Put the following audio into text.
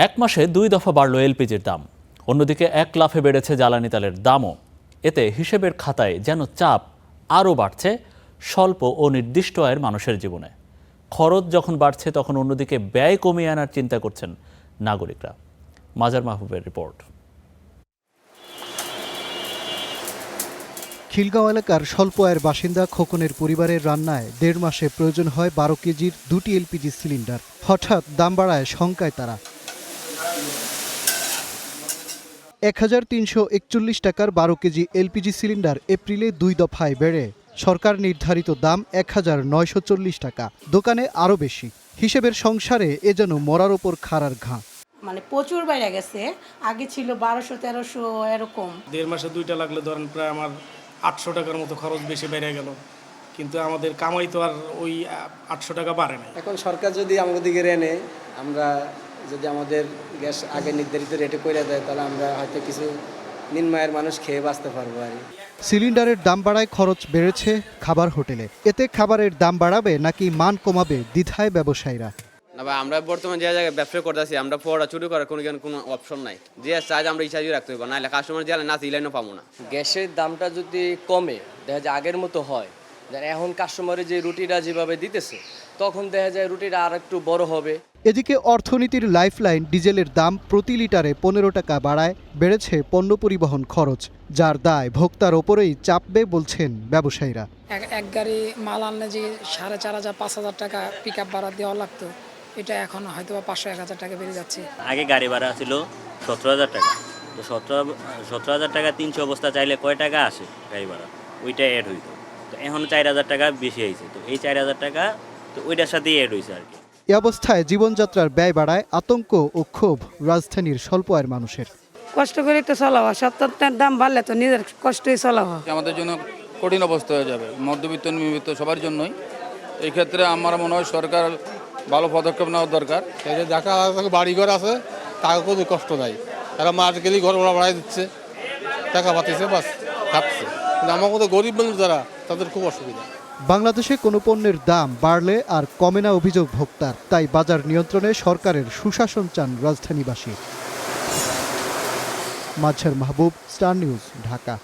এক মাসে 2 দফা বাড়ল এলপিজির দাম, অন্যদিকে এক লাফে বেড়েছে জ্বালানি তেলের দামও। এতে হিসেবের খাতায় যেন চাপ আরও বাড়ছে স্বল্প ও নির্দিষ্ট আয়ের মানুষের জীবনে। খরচ যখন বাড়ছে তখন অন্যদিকে ব্যয় কমিয়ে আনার চিন্তা করছেন নাগরিকরা। মাজার মাহবুবের রিপোর্ট। খিলগাঁও এলাকার স্বল্প আয়ের বাসিন্দা খোকনের পরিবারের রান্নায় 1.5 মাসে প্রয়োজন হয় 12 কেজির 2টি এলপিজি সিলিন্ডার। হঠাৎ দাম বাড়ায় শঙ্কায় তারা। 1341 টাকার 12 কেজি এলপিজি সিলিন্ডার এপ্রিলে 2 দফায় বেড়ে সরকার নির্ধারিত দাম 1940 টাকা, দোকানে আরও বেশি। হিসেবের সংসারে এ যেন মরার ওপর খাড়ার ঘা। মানে প্রচুর বাইরে গেছে, আগে ছিল 1200-1300 এরকম। 1.5 মাসে 2টা লাগলে ধরেন প্রায় আমার 800 টাকার মতো খরচ বেশি বেড়ে গেল, কিন্তু আমাদের কামাই তো আর ওই 800 টাকা বাড়ে না। এখন সরকার যদি আমাদের দিকে এনে আমরা যদি আমাদের গ্যাস আগে নির্ধারিত রেটে করে দেয়, তাহলে আমরা হয়তো কিছু নিম্ন-আয়ের মানুষ খেয়ে বাঁচতে পারবো। আর সিলিন্ডারের দাম বাড়ায় খরচ বেড়েছে খাবার হোটেলে। এতে খাবারের দাম বাড়াবে নাকি মান কমাবে দ্বিধায় ব্যবসায়ীরা। না ভাই, আমরা বর্তমানে যে জায়গায় ব্যবসা করতেছি, আমরা পড়া চুরি করার কোনো অপশন নাই। যে চার্জ আমরা এই চার্জই রাখতে হবে, নাহলে কাস্টমার যে না ইলাইনও পাবো না। গ্যাসের দামটা যদি কমে, দেখা যায় আগের মতো হয়, এখন কাস্টমারের যে রুটিটা যেভাবে দিতেছে, তখন দেখা যায় রুটিটা আর একটু বড় হবে। এদিকে অর্থনীতির লাইফলাইন ডিজেলের দাম প্রতি লিটারে 15 টাকা বাড়ায় বেড়েছে পণ্য পরিবহন খরচ, যার দায় ভোক্তার ওপরেই চাপবে বলছেন ব্যবসায়ীরা। এক গাড়ি মাল আনলে যে 4500-5000 টাকা পিক আপ ভাড়া দেওয়া লাগতো, এটা এখন হয়তো 500-1000 টাকা বেড়ে যাচ্ছে। আগে গাড়ি ভাড়া ছিল 17,000 টাকা, তো 17,000 টাকা 300 অবস্থা চাইলে কয় টাকা আসে গাড়ি ভাড়া, ওইটা অ্যাড হইতো। তো এখন 4,000 টাকা বেশি হয়েছে, তো এই 4,000 টাকা তো ওইটার সাথেই অ্যাড হয়েছে আর কি। এ অবস্থায় জীবনযাত্রার ব্যয় বাড়ায় আতঙ্ক ও ক্ষোভ রাজধানীর স্বল্প আয়ের মানুষের। কষ্ট করে তো চলাওয়া, সত্যতার দাম বাড়লে তো নিজের কষ্টই চলাওয়া। আমাদের জন্য কঠিন অবস্থা হয়ে যাবে, মধ্যবিত্ত নিম্নবিত্ত সবার জন্যই। এই ক্ষেত্রে আমার মনে হয় সরকার ভালো পদক্ষেপ নেওয়া দরকার। দেখা বাড়িঘর আছে, তাকে কোনো কষ্ট নাই, তারা মাস গেলেই ঘর ভাড়া বাড়াই দিচ্ছে, টাকা পাতিছে, বাস খাচ্ছে। কিন্তু আমার মতো গরিব মানুষ যারা, তাদের খুব অসুবিধা। বাংলাদেশে কোনো পণ্যের দাম বাড়লে আর কমে না অভিযোগ ভোক্তার, তাই বাজার নিয়ন্ত্রণে সরকারের সুশাসন চান রাজধানীবাসী। মাঝার মাহবুব, স্টার নিউজ, ঢাকা।